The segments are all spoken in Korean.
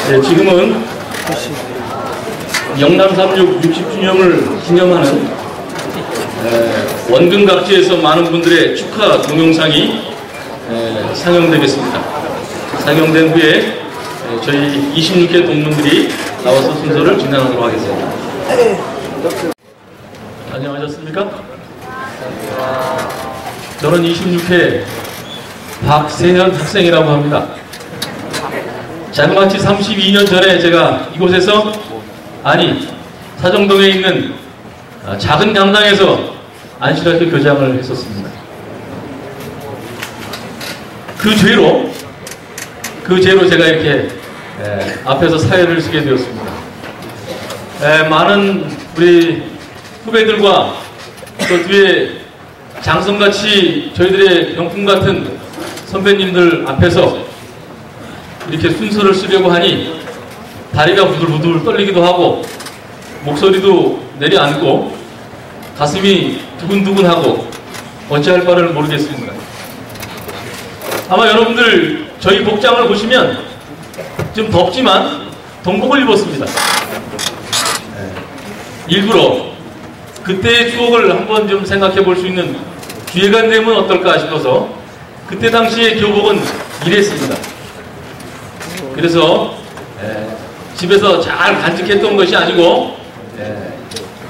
네, 지금은 영남 36 60주년을 기념하는 원근각지에서 많은 분들의 축하 동영상이 상영되겠습니다. 상영된 후에 저희 26회 동문들이 나와서 순서를 진행하도록 하겠습니다. 안녕하셨습니까? 저는 26회 박세현 학생이라고 합니다. 자그마치 32년 전에 제가 이곳에서, 아니 사정동에 있는 작은 강당에서 안식학교 교장을 했었습니다. 그 죄로 제가 이렇게 앞에서 사회를 쓰게 되었습니다. 많은 우리 후배들과 또 뒤에 장성같이 저희들의 병풍 같은 선배님들 앞에서 이렇게 순서를 쓰려고 하니 다리가 부들부들 떨리기도 하고 목소리도 내려앉고 가슴이 두근두근하고 어찌할 바를 모르겠습니다. 아마 여러분들 저희 복장을 보시면 좀 덥지만 동복을 입었습니다. 일부러 그때의 추억을 한번 좀 생각해 볼 수 있는 기회가 되면 어떨까 싶어서 그때 당시의 교복은 이랬습니다. 그래서 집에서 잘 간직했던 것이 아니고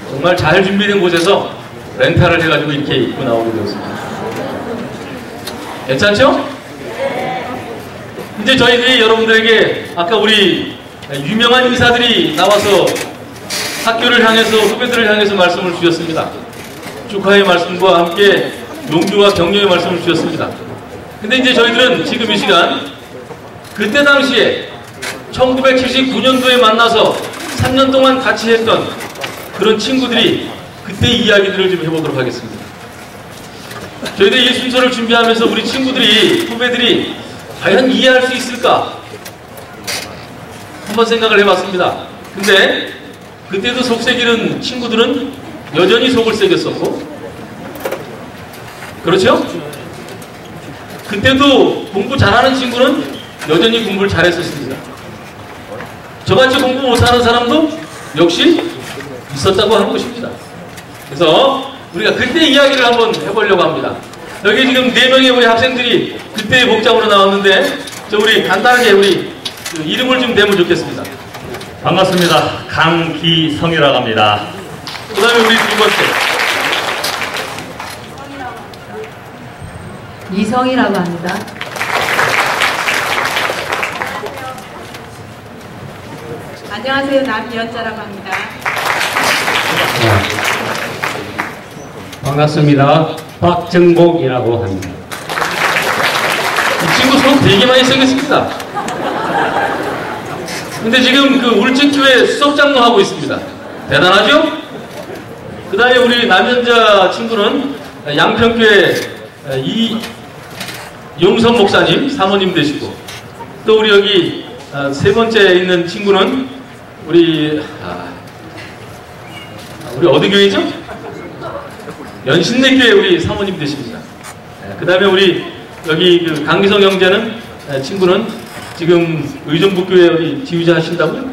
정말 잘 준비된 곳에서 렌탈을 해가지고 이렇게 입고 나오게 되었습니다. 괜찮죠? 이제 저희들이 여러분들에게 아까 우리 유명한 인사들이 나와서 학교를 향해서, 후배들을 향해서 말씀을 주셨습니다. 축하의 말씀과 함께 용기와 격려의 말씀을 주셨습니다. 근데 이제 저희들은 지금 이 시간 그때 당시에 1979년도에 만나서 3년 동안 같이 했던 그런 친구들이 그때 이야기들을 좀 해보도록 하겠습니다. 저희들이 이 순서를 준비하면서 우리 친구들이, 후배들이 과연 이해할 수 있을까 한번 생각을 해봤습니다. 근데 그때도 속 새기는 친구들은 여전히 속을 새겼었고, 그렇죠? 그때도 공부 잘하는 친구는 여전히 공부를 잘했었습니다. 저같이 공부 못하는 사람도 역시 있었다고 하는 것입니다. 그래서 우리가 그때 이야기를 한번 해보려고 합니다. 여기 지금 4명의 우리 학생들이 그때의 복장으로 나왔는데, 저 우리 간단하게 우리 이름을 좀 대면 좋겠습니다. 반갑습니다. 강기성이라고 합니다. 그 다음에 우리 두 번째 이성이라고 합니다. 안녕하세요. 남이연자라고 합니다. 반갑습니다. 박정복이라고 합니다. 이 친구 속 되게 많이 쓰겠습니다. 근데 지금 그 울진교회 수석장로 하고 있습니다. 대단하죠? 그 다음에 우리 남현자 친구는 양평교회 이용선 목사님 사모님 되시고, 또 우리 여기 세 번째 있는 친구는 우리 어디 교회죠? 연신내교회 우리 사모님 되십니다. 그 다음에 우리 여기 그 강기성 형제는 친구는 지금 의정부교회 우리 지휘자 하신다고요?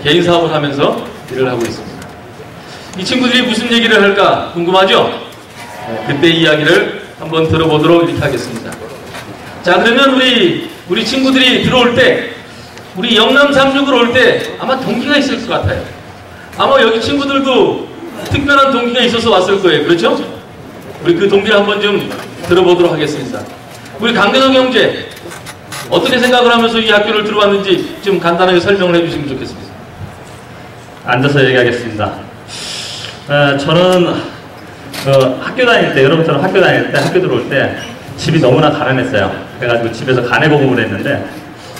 개인 사업을 하면서 일을 하고 있습니다. 이 친구들이 무슨 얘기를 할까 궁금하죠? 그때 이야기를 한번 들어보도록 이렇게 하겠습니다. 자, 그러면 우리 친구들이 들어올 때, 우리 영남 36을 올 때 아마 동기가 있을 것 같아요. 아마 여기 친구들도 특별한 동기가 있어서 왔을 거예요. 그렇죠? 우리 그 동기를 한번 좀 들어보도록 하겠습니다. 우리 강대성 형제, 어떻게 생각을 하면서 이 학교를 들어왔는지 좀 간단하게 설명을 해주시면 좋겠습니다. 앉아서 얘기하겠습니다. 저는 학교 다닐 때, 여러분처럼 학교 다닐 때, 학교 들어올 때 집이 너무나 가난했어요. 그래가지고 집에서 간해복음을 했는데,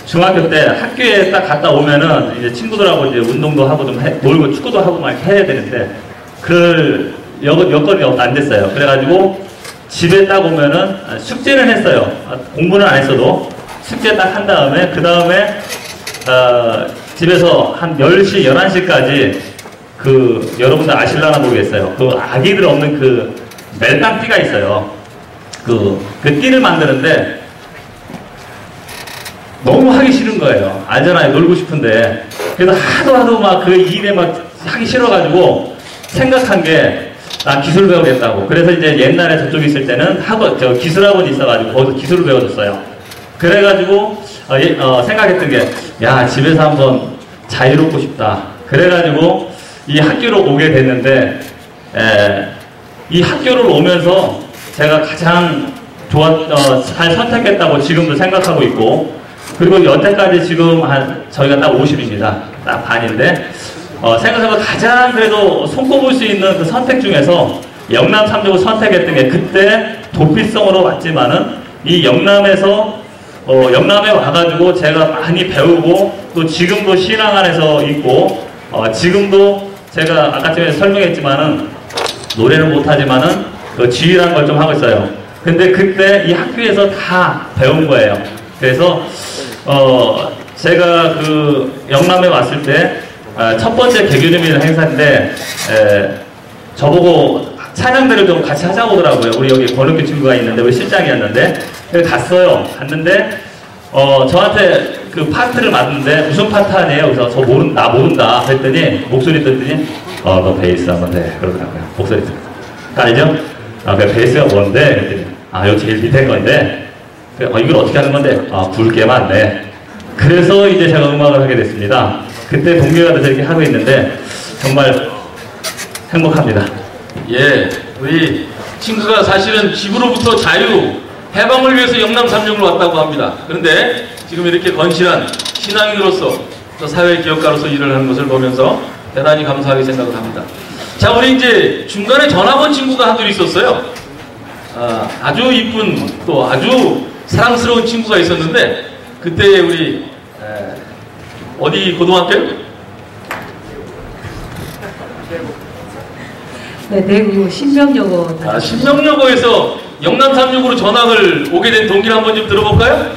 중학교 때 학교에 딱 갔다 오면은 이제 친구들하고 이제 운동도 하고 좀 놀고 축구도 하고 막 해야 되는데, 그 여건이 안 됐어요. 그래가지고 집에 딱 오면은 숙제는 했어요. 공부는 안 했어도 숙제 딱 한 다음에, 그 다음에 집에서 한 10시, 11시까지 여러분들 아실라나 모르겠어요. 그 아기들 없는 그 멜빵띠가 있어요. 그 띠를 만드는데 너무 하기 싫은 거예요. 알잖아요. 놀고 싶은데. 그래서 하도 막 그 일에 막 하기 싫어가지고 생각한 게 나 기술 배우겠다고. 그래서 이제 옛날에 저쪽에 있을 때는 저 기술학원이 있어가지고 거기서 기술을 배워줬어요. 그래가지고 생각했던 게 야, 집에서 한번 자유롭고 싶다. 그래가지고 이 학교로 오게 됐는데 이 학교를 오면서 제가 가장 잘 선택했다고 지금도 생각하고 있고, 그리고 여태까지 지금 저희가 딱 50입니다. 딱 반인데 생각해보면 가장 그래도 손꼽을 수 있는 그 선택 중에서 영남 3족을 선택했던 게, 그때 도피성으로 왔지만은 이 영남에서 영남에 와가지고 제가 많이 배우고, 또 지금도 신앙 안에서 있고, 지금도 제가 아까 전에 설명했지만은 노래는 못하지만은 그 지휘라는 걸 좀 하고 있어요. 근데 그때 이 학교에서 다 배운 거예요. 그래서 제가 그 영남에 왔을 때 첫 번째 개교주민 행사인데 저보고 찬양대를 좀 같이 하자고 하더라고요. 우리 여기 권은규 친구가 있는데 우리 실장이었는데 그래서 갔어요. 갔는데 저한테 그 파트를 맡는데 무슨 파트 하네요. 그래서 나 모른다 그랬더니 목소리 듣더니 너 베이스 한번 해 그러더라고요. 목소리 듣고 알죠? 그 베이스가 뭔데? 그랬더니 여기 제일 밑에 건데 이걸 어떻게 하는 건데? 굵게만 네. 그래서 이제 제가 음악을 하게 됐습니다. 그때 동료가 돼서 이렇게 하고 있는데 정말 행복합니다. 예, 우리 친구가 사실은 집으로부터 자유, 해방을 위해서 영남 3족으로 왔다고 합니다. 그런데 지금 이렇게 건실한 신앙인으로서 또 사회 기업가로서 일을 하는 것을 보면서 대단히 감사하게 생각을 합니다. 자, 우리 이제 중간에 전학 온 친구가 한둘 있었어요. 아주 이쁜 또 아주 사랑스러운 친구가 있었는데 그때 우리 어디 고등학교요? 네, 대구 신명여고. 신명여고에서 영남 3족으로 전학을 오게 된 동기를 한번 좀 들어볼까요?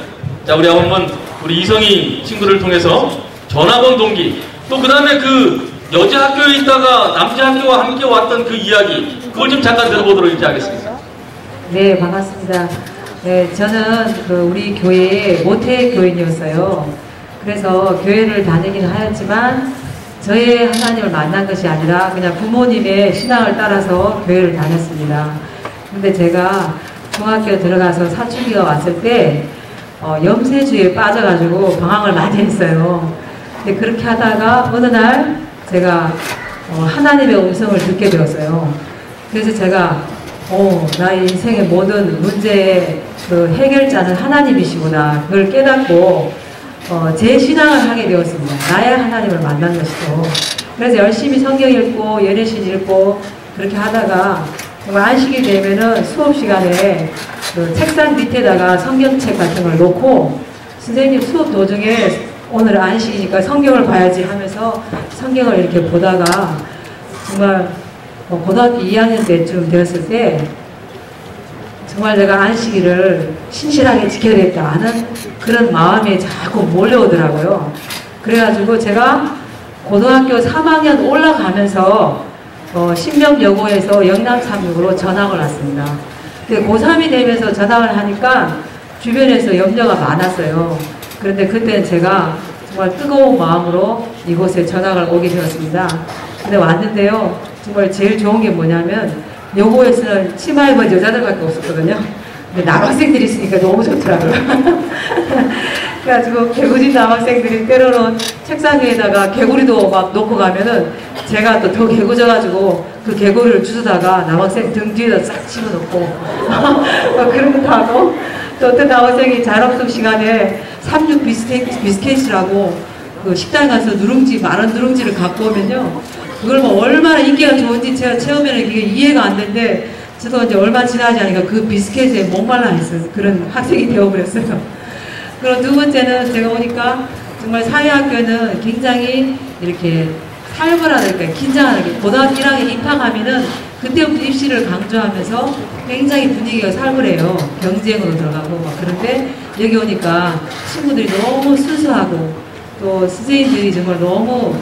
자, 우리 한번 우리 이성희 친구를 통해서 전학 온 동기, 또 그 다음에 그 여자 학교에 있다가 남자 학교와 함께 왔던 그 이야기, 그걸 좀 잠깐 들어보도록 이렇게 하겠습니다. 네, 반갑습니다. 네, 저는 우리 교회의 모태 교인이었어요. 그래서 교회를 다니긴 하였지만 저의 하나님을 만난 것이 아니라 그냥 부모님의 신앙을 따라서 교회를 다녔습니다. 근데 제가 중학교 들어가서 사춘기가 왔을 때 염세주의에 빠져가지고 방황을 많이 했어요. 근데 그렇게 하다가 어느 날 제가 하나님의 음성을 듣게 되었어요. 그래서 제가 나의 인생의 모든 문제의 그 해결자는 하나님이시구나, 그걸 깨닫고 제 신앙을 하게 되었습니다. 나의 하나님을 만난 것이죠. 그래서 열심히 성경 읽고 연애신 읽고 그렇게 하다가 정말 안식이 되면은 수업 시간에 그 책상 밑에다가 성경책 같은 걸 놓고 선생님 수업 도중에 오늘 안식이니까 성경을 봐야지 하면서 성경을 이렇게 보다가 정말 고등학교 2학년 때쯤 되었을 때 정말 내가 안식일을 신실하게 지켜야겠다 하는 그런 마음이 자꾸 몰려오더라고요. 그래가지고 제가 고등학교 3학년 올라가면서 신명여고에서 영남 3족으로 전학을 왔습니다. 근데 고3이 되면서 전학을 하니까 주변에서 염려가 많았어요. 그런데 그때는 제가 정말 뜨거운 마음으로 이곳에 전학을 오게 되었습니다. 근데 왔는데요, 정말 제일 좋은 게 뭐냐면 여고에서는 치마 입은 여자들밖에 없었거든요. 근데 남학생들이 있으니까 너무 좋더라고요. 그래가지고 개구진 남학생들이 때로는 책상 위에다가 개구리도 막 놓고 가면은 제가 또 더 개구져가지고 그 개구리를 주워다가 남학생 등 뒤에다 싹 집어넣고 그런 것도 하고, 또 어떤 남학생이 자립수 시간에 삼육 비스켓이라고 그 식당에 가서 누룽지, 만원 누룽지를 갖고 오면요, 그걸 뭐 얼마나 인기가 좋은지 제가 처음에는 이게 이해가 안 되는데 저도 이제 얼마 지나지 않으니까 그 비스켓에 목말라 했어요. 그런 학생이 되어버렸어요. 그리고 두 번째는 제가 보니까 정말 사회학교는 굉장히 이렇게 살벌하니까 긴장하게, 고등학교 1학년 입학하면은 그때부터 입시를 강조하면서 굉장히 분위기가 살벌해요. 경쟁으로 들어가고 막. 그런데 여기 오니까 친구들이 너무 순수하고 또 선생님들이 정말 너무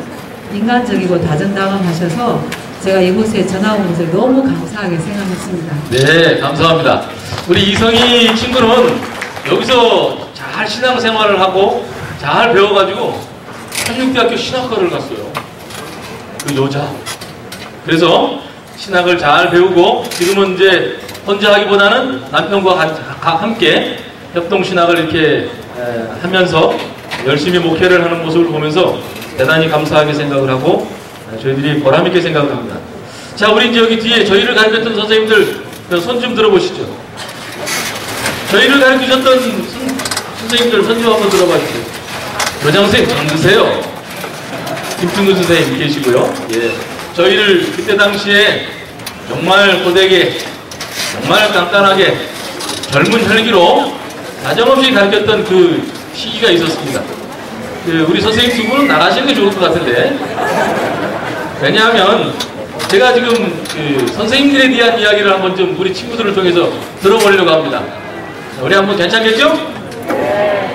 인간적이고 다정다감하셔서 제가 이곳에 전화 온 것을 너무 감사하게 생각했습니다. 네, 감사합니다. 우리 이성희 친구는 여기서 잘 신앙생활을 하고 잘 배워가지고 한육대학교 신학과를 갔어요. 그 여자. 그래서 신학을 잘 배우고 지금은 이제 혼자 하기보다는 남편과 함께 협동신학을 이렇게 하면서 열심히 목회를 하는 모습을 보면서 대단히 감사하게 생각을 하고 저희들이 보람있게 생각을 합니다. 자, 우리 이제 여기 뒤에 저희를 가르쳤던 선생님들 손 좀 들어보시죠. 저희를 가르치셨던 선생님들 손 좀 한번 들어봐 주세요. 교장선생님 정드세요. 김충근 선생님 계시고요. 예. 저희를 그때 당시에 정말 고되게, 정말 간단하게 젊은 혈기로 사정없이 가르쳤던 그 시기가 있었습니다. 우리 선생님 두 분은 나가시는 게 좋을 것 같은데. 왜냐하면 제가 지금 선생님들에 대한 이야기를 한번 좀 우리 친구들을 통해서 들어보려고 합니다. 우리 한번 괜찮겠죠?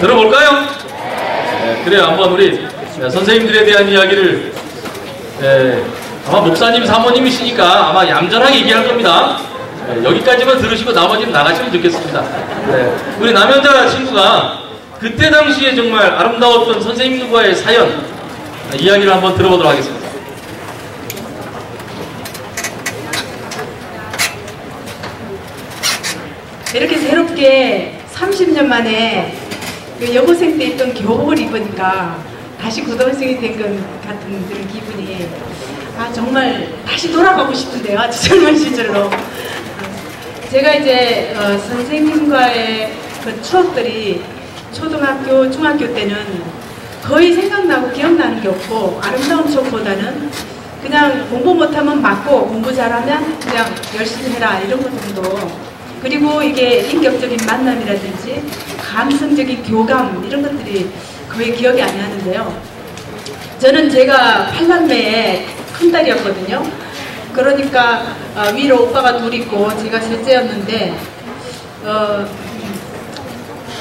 들어볼까요? 네, 그래요. 한번 우리 선생님들에 대한 이야기를 아마 목사님 사모님이시니까 아마 얌전하게 얘기할 겁니다. 여기까지만 들으시고 나머지는 나가시면 좋겠습니다. 우리 남현자 친구가 그때 당시에 정말 아름다웠던 선생님과의 사연 이야기를 한번 들어보도록 하겠습니다. 이렇게 새롭게 30년 만에 그 여고생 때 입던 교복을 입으니까 다시 고등학생이 된 것 같은 그런 기분이 정말 다시 돌아가고 싶은데요. 아주 젊은 시절로. 제가 이제 선생님과의 그 추억들이 초등학교, 중학교 때는 거의 생각나고 기억나는 게 없고 아름다운 추억보다는 그냥 공부 못하면 맞고 공부 잘하면 그냥 열심히 해라 이런 것 정도. 그리고 이게 인격적인 만남이라든지 감성적인 교감 이런 것들이 거의 기억이 안 나는데요. 저는 제가 8남매의 큰딸이었거든요. 그러니까 위로 오빠가 둘 있고 제가 셋째였는데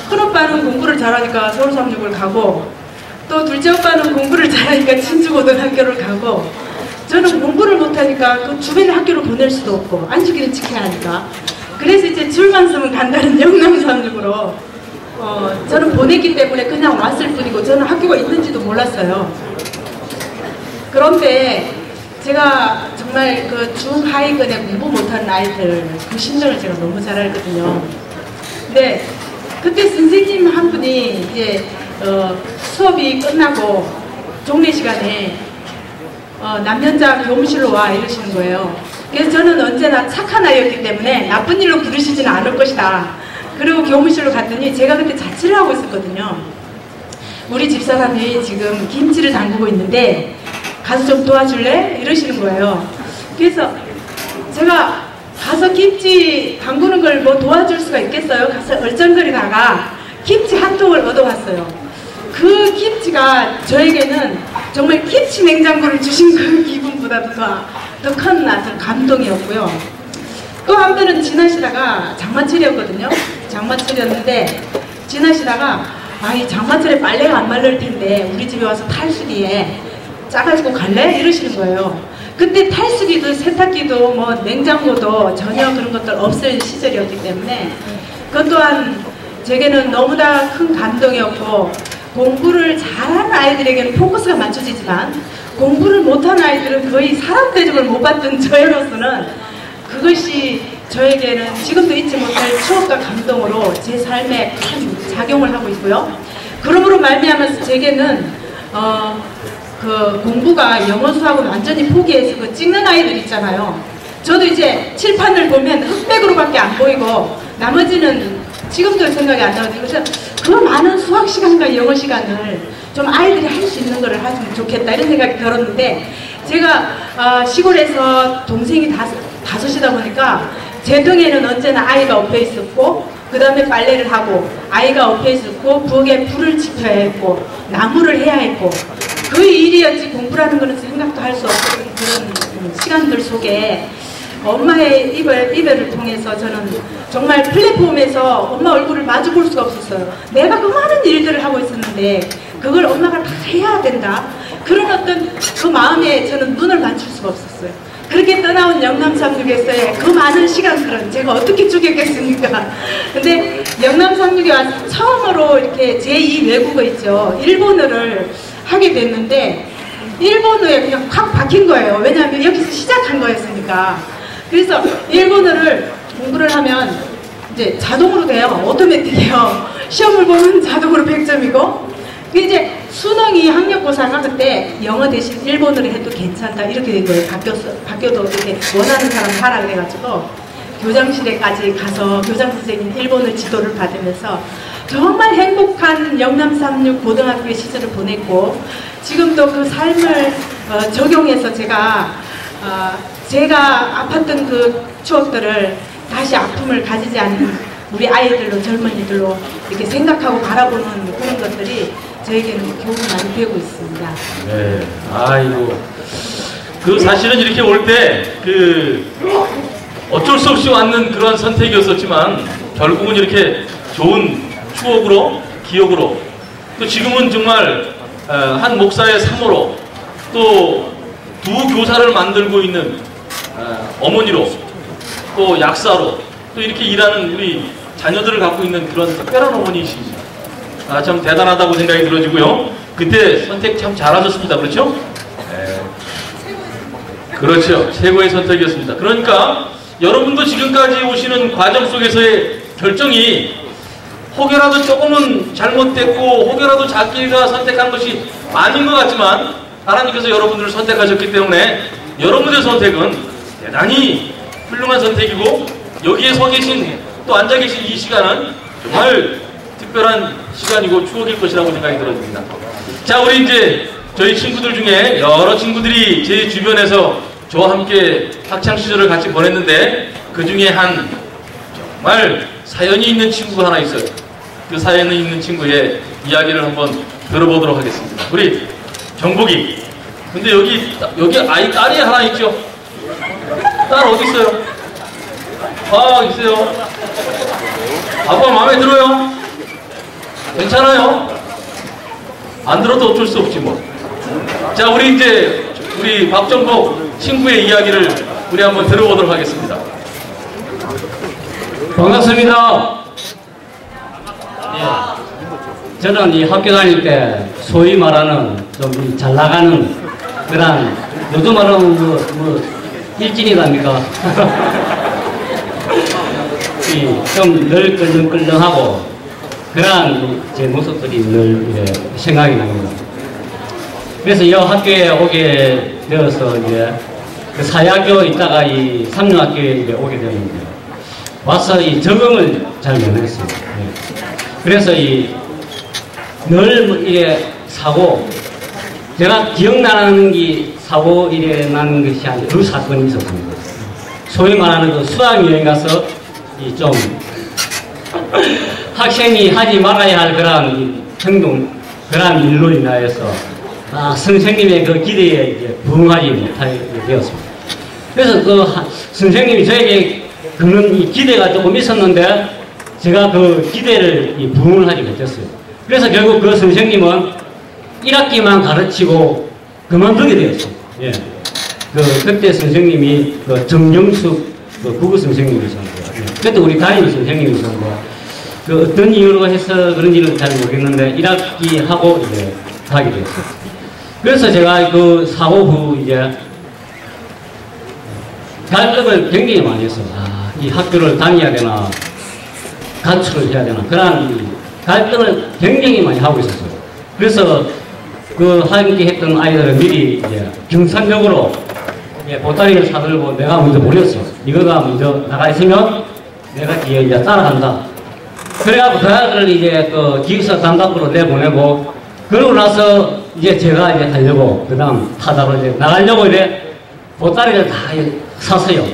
큰오빠는 공부를 잘하니까 서울삼육을 가고 또 둘째 오빠는 공부를 잘하니까 진주고등학교를 가고 저는 공부를 못하니까 그 주변의 학교를 보낼 수도 없고 안식일을 지켜야 하니까 그래서 이제 줄만 서면 간다는 영남삼육으로 저는 보냈기 때문에 그냥 왔을 뿐이고 저는 학교가 있는지도 몰랐어요. 그런데 제가 정말 그 중하위권에 공부 못하는 아이들 그 심정을 제가 너무 잘 알거든요. 근데 그때 선생님 한 분이 이제 수업이 끝나고 종례 시간에 남현자 교무실로 와 이러시는 거예요. 그래서 저는 언제나 착한 아이였기 때문에 나쁜 일로 부르시지는 않을 것이다. 그리고 교무실로 갔더니 제가 그때 자취를 하고 있었거든요. 우리 집사람이 지금 김치를 담그고 있는데 가서 좀 도와줄래? 이러시는 거예요. 그래서 제가 가서 김치 담그는 걸 뭐 도와줄 수가 있겠어요? 가서 얼쩡거리다가 김치 한 통을 얻어왔어요. 그 김치가 저에게는 정말 김치 냉장고를 주신 그 기분보다도 더 큰 어떤 감동이었고요. 또 한 번은 지나시다가 장마철이었거든요. 장마철이었는데 지나시다가 이 장마철에 빨래가 안 마를 텐데 우리 집에 와서 탈수기에 짜가지고 갈래? 이러시는 거예요. 그때 탈수기도 세탁기도 뭐 냉장고도 전혀 그런 것들 없을 시절이었기 때문에 그것 또한 제게는 너무나 큰 감동이었고 공부를 잘하는 아이들에게는 포커스가 맞춰지지만 공부를 못하는 아이들은 거의 사람 대접을 못 받던 저로서는 그것이 저에게는 지금도 잊지 못할 추억과 감동으로 제 삶에 큰 작용을 하고 있고요. 그러므로 말미암아서 제게는 그 공부가 영어 수학은 완전히 포기해서 그 찍는 아이들 있잖아요. 저도 이제 칠판을 보면 흑백으로밖에 안 보이고 나머지는 지금도 생각이 안 나거든요. 그래서 그 많은 수학 시간과 영어 시간을 좀 아이들이 할 수 있는 거를 하면 좋겠다 이런 생각이 들었는데 제가 시골에서 동생이 다섯이다 보니까 제 등에는 언제나 아이가 엎여 있었고 그 다음에 빨래를 하고 아이가 엎여 있었고 부엌에 불을 지펴야 했고 나무를 해야 했고 그 일이었지 공부라는 거는 생각도 할 수 없는 그런 시간들 속에 엄마의 이별을 통해서 저는 정말 플랫폼에서 엄마 얼굴을 마주 볼 수가 없었어요. 내가 그 많은 일들을 하고 있었는데 그걸 엄마가 다 해야 된다. 그런 어떤 그 마음에 저는 눈을 맞출 수가 없었어요. 그렇게 떠나온 영남365에서의 그 많은 시간들은 제가 어떻게 죽였겠습니까? 근데 영남365에 와서 처음으로 이렇게 제2 외국어 있죠. 일본어를 하게 됐는데 일본어에 그냥 확 박힌 거예요. 왜냐하면 여기서 시작한 거였으니까. 그래서 일본어를 공부를 하면 이제 자동으로 돼요. 오토매틱이에요. 시험을 보면 자동으로 100점이고 이제 수능이 학력고사를 할 때 영어 대신 일본어로 해도 괜찮다 이렇게 된 거예요. 바뀌어도 이렇게 원하는 사람 하라 그래가지고 교장실에까지 가서 교장 선생님 일본어 지도를 받으면서 정말 행복한 영남36 고등학교 시절을 보냈고 지금도 그 삶을 적용해서 제가 아팠던 그 추억들을 다시 아픔을 가지지 않는 우리 아이들로 젊은이들로 이렇게 생각하고 바라보는 그런 것들이 저에게는 교훈이 많이 되고 있습니다. 네, 아이고. 그 사실은 이렇게 올 때 어쩔 수 없이 왔는 그런 선택이었었지만 결국은 이렇게 좋은 추억으로, 기억으로 또 지금은 정말 한 목사의 사모로 또 두 교사를 만들고 있는 어머니로 또 약사로 또 이렇게 일하는 우리 자녀들을 갖고 있는 그런 특별한 어머니이십니다. 참 대단하다고 생각이 들어지고요. 그때 선택 참 잘하셨습니다. 그렇죠? 네. 그렇죠. 최고의 선택이었습니다. 그러니까 여러분도 지금까지 오시는 과정 속에서의 결정이 혹여라도 조금은 잘못됐고 혹여라도 자기가 선택한 것이 아닌 것 같지만 하나님께서 여러분들을 선택하셨기 때문에 여러분의 선택은 대단히 훌륭한 선택이고 여기에 서 계신 또 앉아 계신 이 시간은 정말 특별한 시간이고 추억일 것이라고 생각이 들어집니다. 자, 우리 이제 저희 친구들 중에 여러 친구들이 제 주변에서 저와 함께 학창시절을 같이 보냈는데 그 중에 한 정말 사연이 있는 친구가 하나 있어요. 그 사연이 있는 친구의 이야기를 한번 들어보도록 하겠습니다. 우리 정복이. 근데 여기 아이 딸이 하나 있죠? 딸 어디 있어요? 아, 있어요. 아빠 마음에 들어요? 괜찮아요? 안 들어도 어쩔 수 없지 뭐. 자, 우리 박정복 친구의 이야기를 우리 한번 들어보도록 하겠습니다. 반갑습니다. 예. 저는 이 학교 다닐 때 소위 말하는 좀 잘 나가는 그런 요즘 말하면 일진이랍니까? 좀 늘 끌렁끌렁하고 그런 제 모습들이 늘 생각이 납니다. 그래서 이 학교에 오게 되어서 이제 그 사회학교 있다가 이 삼류학교에 이제 오게 되는데 와서 이 적응을 잘 못했어요. 그래서 늘 이게 사고 제가 기억나는 게 사고 일어나는 것이 한 두 사건이 있었습니다. 소위 말하는 그 수학여행 가서 좀 학생이 하지 말아야 할 그런 행동, 그런 일로 인하여서 선생님의 그 기대에 이제 부응하지 못하게 되었습니다. 그래서 그 선생님이 저에게 그런 이 기대가 조금 있었는데 제가 그 기대를 부응을 하지 못했어요. 그래서 결국 그 선생님은 1학기만 가르치고 그만두게 되었어요. 예. 그때 선생님이 그 정영숙 국어 선생님이셨는데 그때 우리 담임 선생님이셨는데 어떤 이유로 해서 그런지는 잘 모르겠는데 1학기 하고 이제 가게 됐어요. 그래서 제가 그 사고 후 이제 갈등을 굉장히 많이 했어요. 이 학교를 다녀야 되나 가출을 해야 되나 그런 갈등을 굉장히 많이 하고 있었어요. 그래서 그 함께 했던 아이들은 미리 이제 경산적으로 보따리를 사들고 내가 먼저 버렸어. 이거가 먼저 나가 있으면 내가 뒤에 이제 따라간다. 그래가지고 그 아이들을 이제 그 기숙사 담당부로 내보내고 그러고 나서 이제 제가 이제 하려고 그 다음 타다로 이제 나가려고 이래 보따리를 다 샀어요.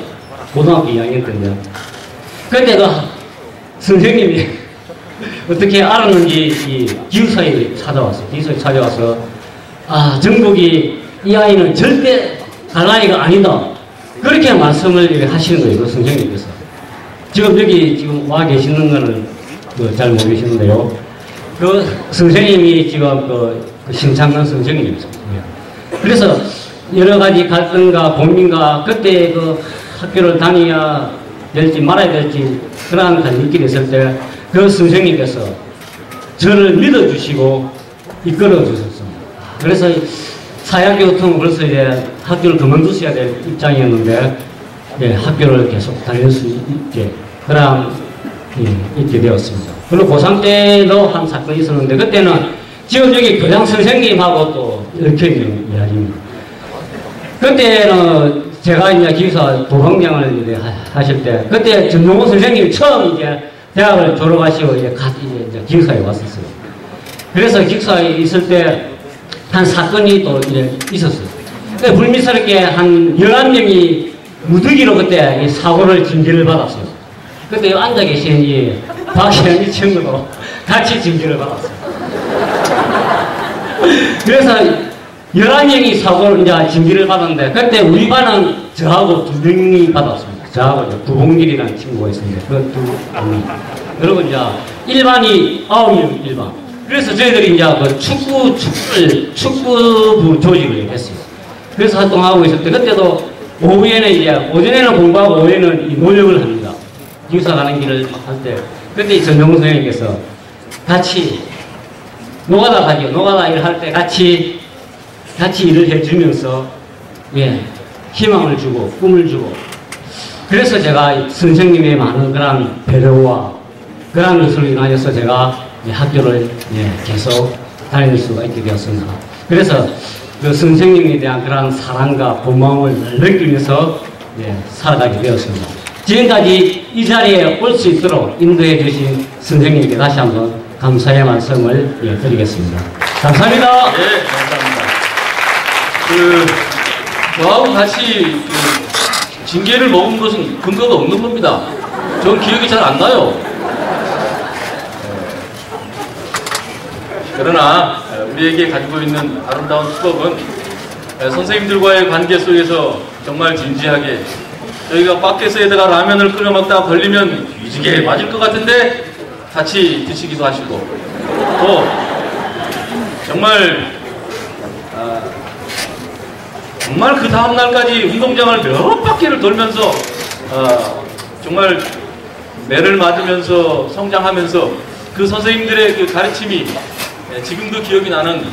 고등학교 2학년 때인데. 근데 그 선생님이 어떻게 알았는지 이 기숙사에 찾아왔어요. 기숙사에 찾아와서 정국이 이 아이는 절대 갈 아이가 아니다. 그렇게 말씀을 하시는 거예요. 그 선생님께서. 지금 여기 지금 와 계시는 거는 잘 모르시는데요. 그 선생님이 지금 그 신창근 선생님이었어요. 그래서 여러 가지 갈등과 고민과 그때 그 학교를 다녀야 될지 말아야 될지 그러한 갈림길이 있을 때 그 선생님께서 저를 믿어주시고 이끌어 주셨습니다. 그래서 사학교 같은 벌써 이제 학교를 그만두셔야 될 입장이었는데 예, 학교를 계속 다닐 수 있게 그런 있게 되었습니다. 그리고 고3 때도 한 사건이 있었는데 그때는 지금 여기 교장 선생님하고 또 얽혀있는 이야기입니다. 그때는 제가 이제 기숙사 도방장을 이제 하실 때 그때 전용호 선생님이 처음 이제 대학을 졸업하시고 이제 기숙사에 왔었어요. 그래서 기숙사에 있을 때 한 사건이 또 이제 있었어요. 불미스럽게 한 11명이 무더기로 그때 사고를 징계를 받았어요. 그때 앉아 계신 이 박시현이 친구도 같이 징계를 받았어요. 그래서 11명이 사고를 이제 징계를 받았는데 그때 우리 반은 저하고 2명이 받았습니다. 저하고 이제 구봉길이라는 친구가 있습니다. 그 2명. 그리고 이제 일반이 9명 일반. 그래서 저희들이 이제 그 축구부 조직을 했어요. 그래서 활동하고 있을 때 그때도 오후에는 이제 오전에는 공부하고 오후에는 이 노력을 합니다. 기숙사 가는 길을 할 때 그때 전용 선생님께서 같이 노가다 가죠. 노가다 일을 할 때 같이 일을 해주면서 예 희망을 주고 꿈을 주고 그래서 제가 선생님의 많은 그런 배려와 그런 것으로 인하여서 제가 학교를 계속 다닐 수가 있게 되었습니다. 그래서 그 선생님에 대한 그런 사랑과 고마움을 느끼면서 살아가게 되었습니다. 지금까지 이 자리에 올 수 있도록 인도해 주신 선생님께 다시 한번 감사의 말씀을 드리겠습니다. 감사합니다. 네, 감사합니다. 저하고 같이 징계를 먹은 것은 근거가 없는 겁니다. 전 기억이 잘 안 나요. 그러나 우리에게 가지고 있는 아름다운 수법은 선생님들과의 관계 속에서 정말 진지하게 저희가 밖에서에다가 라면을 끓여 먹다가 걸리면 뒤지게 맞을 것 같은데 같이 드시기도 하시고 또 정말 그 다음날까지 운동장을 몇 바퀴를 돌면서 정말 매를 맞으면서 성장하면서 그 선생님들의 그 가르침이 지금도 기억이 나는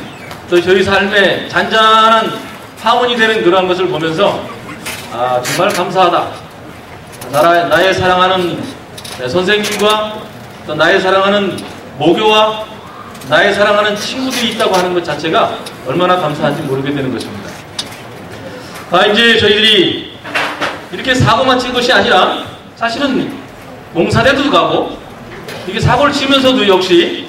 또 저희 삶에 잔잔한 파문이 되는 그러한 것을 보면서 정말 감사하다. 나의 사랑하는 선생님과 또 나의 사랑하는 모교와 나의 사랑하는 친구들이 있다고 하는 것 자체가 얼마나 감사한지 모르게 되는 것입니다. 이제 저희들이 이렇게 사고만 친 것이 아니라 사실은 봉사대도 가고 이게 사고를 치면서도 역시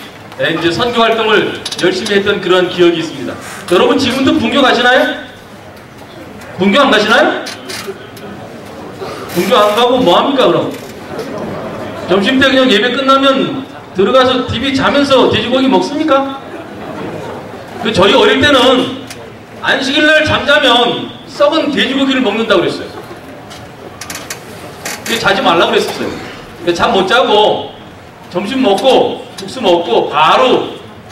이제 선교 활동을 열심히 했던 그런 기억이 있습니다. 여러분 지금도 분교 가시나요? 분교 안 가시나요? 분교 안 가고 뭐 합니까 그럼? 점심 때 그냥 예배 끝나면 들어가서 TV 자면서 돼지고기 먹습니까? 저희 어릴 때는 안식일날 잠자면 썩은 돼지고기를 먹는다고 그랬어요. 자지 말라고 그랬었어요. 잠 못 자고 점심 먹고 국수 먹고 바로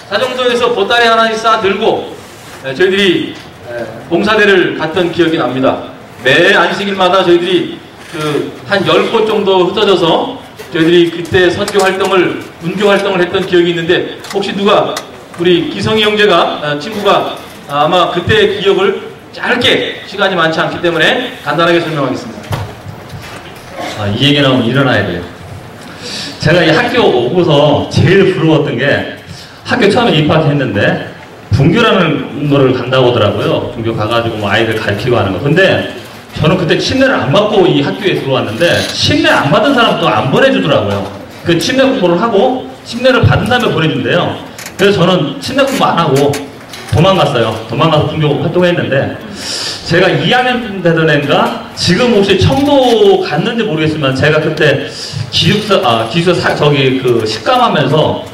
사정소에서 보따리 하나씩 싸 들고 저희들이 봉사대를 갔던 기억이 납니다. 매 안식일마다 저희들이 한 10곳 정도 흩어져서 저희들이 그때 선교 활동을 분교 활동을 했던 기억이 있는데 혹시 누가 우리 기성이 형제가 친구가 아마 그때의 기억을 짧게 시간이 많지 않기 때문에 간단하게 설명하겠습니다. 이 얘기 나오면 일어나야 돼요. 제가 이 학교 오고서 제일 부러웠던 게 학교 처음에 입학했는데 분교라는 거를 간다고 하더라고요. 분교 가가지고 뭐 아이들 가르치고 하는 거. 근데 저는 그때 침례를 안 받고 이 학교에 들어왔는데 침례 안 받은 사람도 안 보내주더라고요. 그 침례 공부를 하고 침례를 받은 다음에 보내준대요. 그래서 저는 침례 공부 안 하고 도망갔어요. 도망가서 분교 활동했는데 제가 2학년 되던 애인가 지금 혹시 청도 갔는지 모르겠지만 제가 그때 기숙사 식감하면서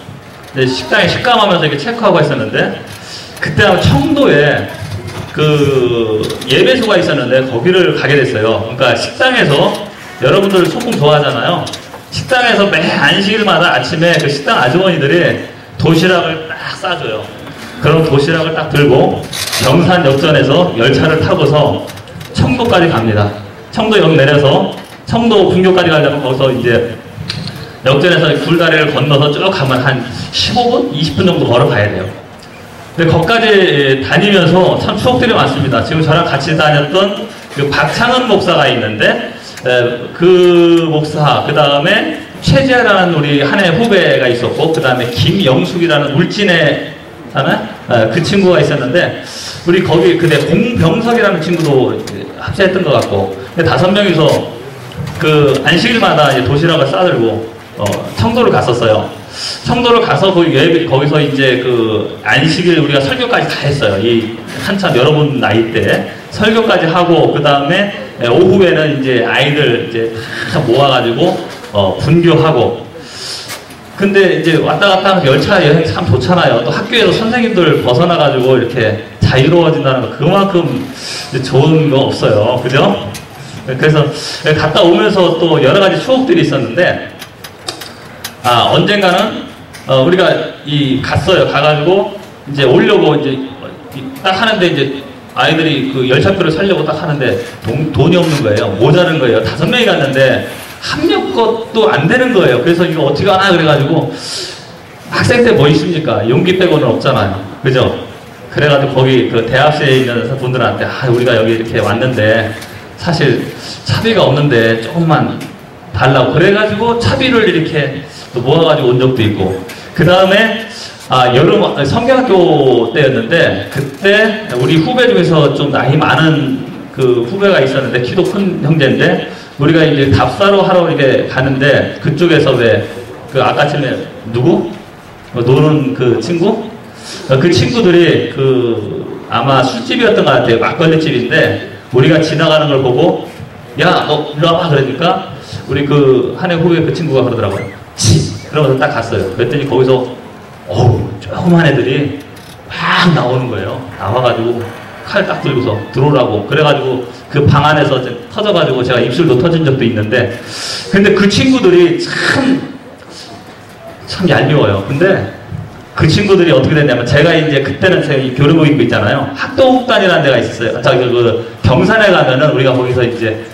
식당에 식감하면서 이렇게 체크하고 있었는데 그때 아마 청도에 예배소가 있었는데 거기를 가게 됐어요. 그러니까 식당에서 여러분들 소금 좋아하잖아요. 식당에서 매 안식일마다 아침에 그 식당 아주머니들이 도시락을 딱 싸줘요. 그럼 도시락을 딱 들고 경산역전에서 열차를 타고서 청도까지 갑니다. 청도역 내려서 청도 분교까지 가려면 거기서 이제 역전에서 굴다리를 건너서 쭉 가면 한 15분? 20분 정도 걸어가야 돼요. 근데 거기까지 다니면서 참 추억들이 많습니다. 지금 저랑 같이 다녔던 그 박창은 목사가 있는데 그 목사, 그 다음에 최재라는 우리 한 해 후배가 있었고, 그 다음에 김영숙이라는 울진에 사는 그 친구가 있었는데, 우리 거기 그때 공병석이라는 친구도 합세했던 것 같고, 근데 5명이서 그 안식일마다 이제 도시락을 싸들고 청도를 갔었어요. 청도를 가서 거기서 이제 그 안식일 우리가 설교까지 다 했어요. 이 한참 여러분 나이 때 설교까지 하고, 그 다음에 오후에는 이제 아이들 이제 다 모아가지고 분교하고. 근데 이제 왔다 갔다 하는 열차 여행이 참 좋잖아요. 또 학교에서 선생님들 벗어나가지고 이렇게 자유로워진다는 거, 그만큼 좋은 거 없어요. 그죠? 그래서 갔다 오면서 또 여러 가지 추억들이 있었는데, 언젠가는 우리가 갔어요. 가가지고 이제 오려고 이제 딱 하는데, 이제 아이들이 그 열차표를 사려고 딱 하는데 돈이 없는 거예요. 모자른 거예요. 5명이 갔는데 한 명 것도 안 되는 거예요. 그래서 이거 어떻게 하나 그래가지고, 학생 때 뭐 있습니까? 용기 빼고는 없잖아요. 그죠? 그래가지고 거기 그 대학생에 있는 분들한테 우리가 여기 이렇게 왔는데 사실 차비가 없는데 조금만 달라고 그래가지고 차비를 이렇게 또 모아가지고 온 적도 있고, 그 다음에 여름 성경학교 때였는데, 그때 우리 후배 중에서 좀 나이 많은 그 후배가 있었는데, 키도 큰 형제인데, 우리가 이제 답사로 하러 이렇게 가는데, 그쪽에서 그 아까 전에 누구? 노는 그 친구? 그 친구들이 아마 술집이었던 것 같아요. 막걸리집인데, 우리가 지나가는 걸 보고, 야, 너 일로 와봐. 그러니까, 우리 그 한 해 후배 그 친구가 그러더라고요. 그러면서 딱 갔어요. 그랬더니 거기서 조그만 애들이 막 나오는 거예요. 나와가지고 칼 딱 들고서 들어오라고. 그래가지고 그 방 안에서 터져가지고 제가 입술도 터진 적도 있는데, 근데 그 친구들이 참 얄미워요. 근데 그 친구들이 어떻게 됐냐면, 제가 이제 그때는 제가 교류복 입고 있잖아요. 학도국단이라는 데가 있었어요. 그 경산에 가면은 우리가 거기서 이제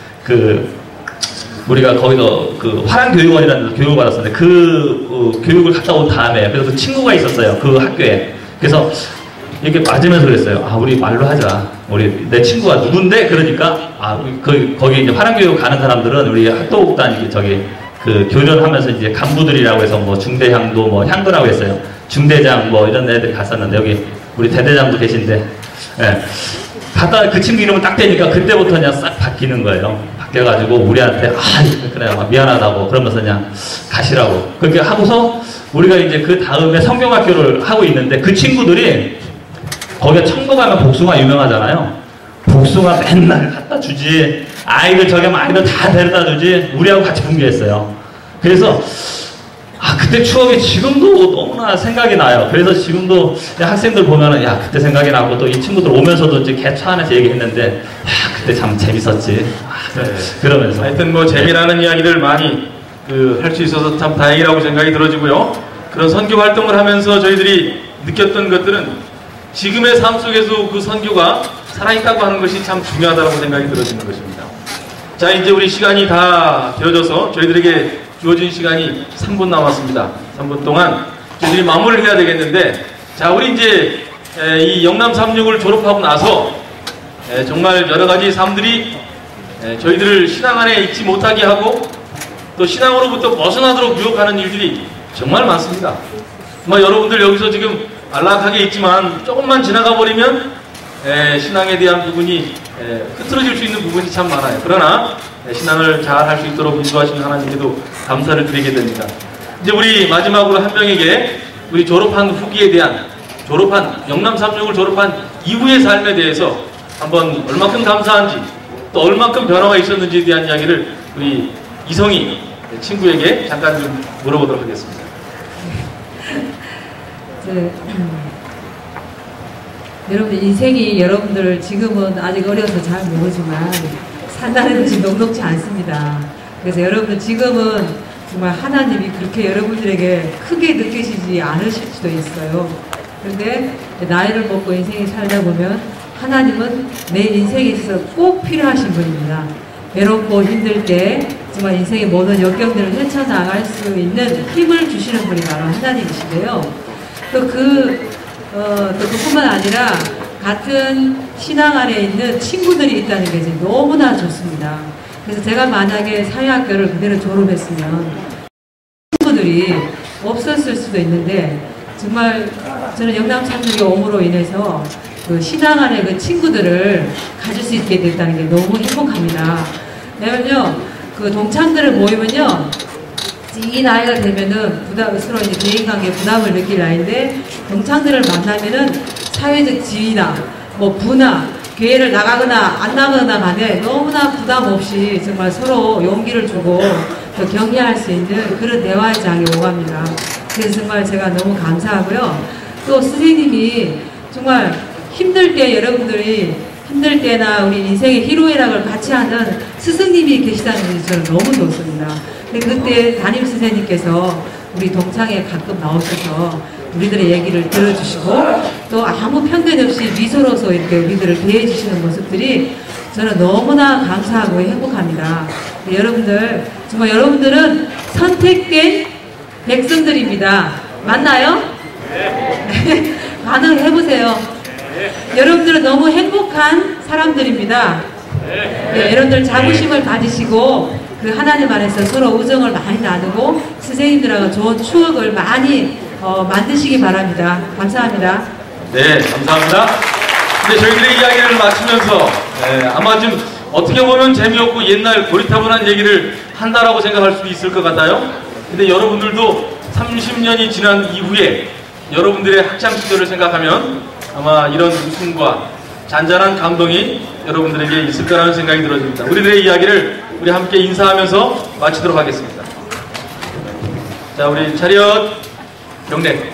우리가 거기서 그 화랑교육원이라는 데서 교육을 받았었는데, 교육을 갔다 온 다음에, 그래서 그 친구가 있었어요. 그 학교에. 그래서 이렇게 맞으면서 그랬어요. 우리 말로 하자. 내 친구가 누군데? 그러니까, 거기 이제 화랑교육 가는 사람들은 우리 학도국단 그 교련하면서 이제 간부들이라고 해서 뭐 중대향도 뭐 향도라고 했어요. 중대장 뭐 이런 애들이 갔었는데, 여기 우리 대대장도 계신데, 갔다 그 친구 이름을 딱 대니까 그때부터 그냥 싹 바뀌는 거예요. 바뀌어가지고 우리한테 그래 미안하다고 그러면서 그냥 가시라고 그렇게 하고서, 우리가 이제 그 다음에 성경학교를 하고 있는데, 그 친구들이 거기가 청도 가면 복숭아 유명하잖아요. 복숭아 맨날 갖다 주지. 아이들 아이들 다 데려다 주지. 우리하고 같이 분개했어요. 그래서 그때 추억이 지금도 너무나 생각이 나요. 그래서 지금도 학생들 보면은 그때 생각이 나고, 또 이 친구들 오면서도 이제 개차 안에서 얘기했는데, 그때 참 재밌었지. 그러면서 하여튼 뭐 재미나는 이야기를 많이 할 수 있어서 참 다행이라고 생각이 들어지고요. 그런 선교 활동을 하면서 저희들이 느꼈던 것들은, 지금의 삶 속에서 그 선교가 살아있다고 하는 것이 참 중요하다고 생각이 들어지는 것입니다. 자, 이제 우리 시간이 다 되어져서 저희들에게 주어진 시간이 3분 남았습니다. 3분 동안 저희들이 마무리를 해야 되겠는데, 자, 우리 이제 이 영남 36을 졸업하고 나서 정말 여러 가지 삶들이 저희들을 신앙 안에 있지 못하게 하고, 또 신앙으로부터 벗어나도록 유혹하는 일들이 정말 많습니다. 여러분들 여기서 지금 안락하게 있지만 조금만 지나가 버리면 신앙에 대한 부분이 흐트러질 수 있는 부분이 참 많아요. 그러나 신앙을 잘 할 수 있도록 인도하시는 하나님께도 감사를 드리게 됩니다. 이제 우리 마지막으로 한 명에게 우리 졸업한 후기에 대한, 영남 36을 졸업한 이후의 삶에 대해서 한번 얼마큼 감사한지, 또 얼마큼 변화가 있었는지에 대한 이야기를 우리 이성희 친구에게 잠깐 좀 물어보도록 하겠습니다. 여러분들 인생이, 여러분들 지금은 아직 어려서 잘 모르지만 산다는 것이 녹록지 않습니다. 그래서 여러분들 지금은 정말 하나님이 그렇게 여러분들에게 크게 느끼시지 않으실 수도 있어요. 그런데 나이를 먹고 인생이 살다 보면 하나님은 내 인생에 있어서 꼭 필요하신 분입니다. 외롭고 힘들 때 정말 인생의 모든 역경들을 헤쳐나갈 수 있는 힘을 주시는 분이 바로 하나님이신데요. 또 그뿐만 아니라 같은 신앙 안에 있는 친구들이 있다는 게 이제 너무나 좋습니다. 그래서 제가 만약에 사회학교를 그대로 졸업했으면 친구들이 없었을 수도 있는데 정말 저는 영남창작의 옴으로 인해서 그 신앙 안에 그 친구들을 가질 수 있게 됐다는 게 너무 행복합니다. 왜냐면요, 그 동창들을 모이면요, 이 나이가 되면은 서로 이제 대인관계 부담을 느낄 나이인데, 동창들을 만나면은 사회적 지위나 뭐 부나 교회를 나가거나 안 나가거나 간에 너무나 부담 없이 정말 서로 용기를 주고 또 격려할 수 있는 그런 대화의 장이 오갑니다. 그래서 정말 제가 너무 감사하고요. 또 선생님이 정말 힘들 때 여러분들이 힘들 때나 우리 인생의 희로애락을 같이 하는 스승님이 계시다는 것이 저는 너무 좋습니다. 근데 그때 담임 선생님께서 우리 동창회 가끔 나오셔서 우리들의 얘기를 들어주시고 또 아무 편견 없이 미소로서 이렇게 우리들을 대해주시는 모습들이 저는 너무나 감사하고 행복합니다. 여러분들, 정말 여러분들은 선택된 백성들입니다. 맞나요? 네. 반응해보세요. 여러분들은 너무 행복한 사람들입니다. 네, 여러분들 자부심을 가지시고 그 하나님 안에서 서로 우정을 많이 나누고 선생님들하고 좋은 추억을 많이 만드시기 바랍니다. 감사합니다. 네, 감사합니다. 근데 저희들의 이야기를 마치면서 아마 좀 어떻게 보면 재미없고 옛날 고리타분한 얘기를 한다라고 생각할 수도 있을 것 같아요. 근데 여러분들도 30년이 지난 이후에 여러분들의 학창 시절을 생각하면 아마 이런 웃음과 잔잔한 감동이 여러분들에게 있을 거라는 생각이 들어집니다. 우리들의 이야기를 우리 함께 인사하면서 마치도록 하겠습니다. 자, 우리 차렷 경례.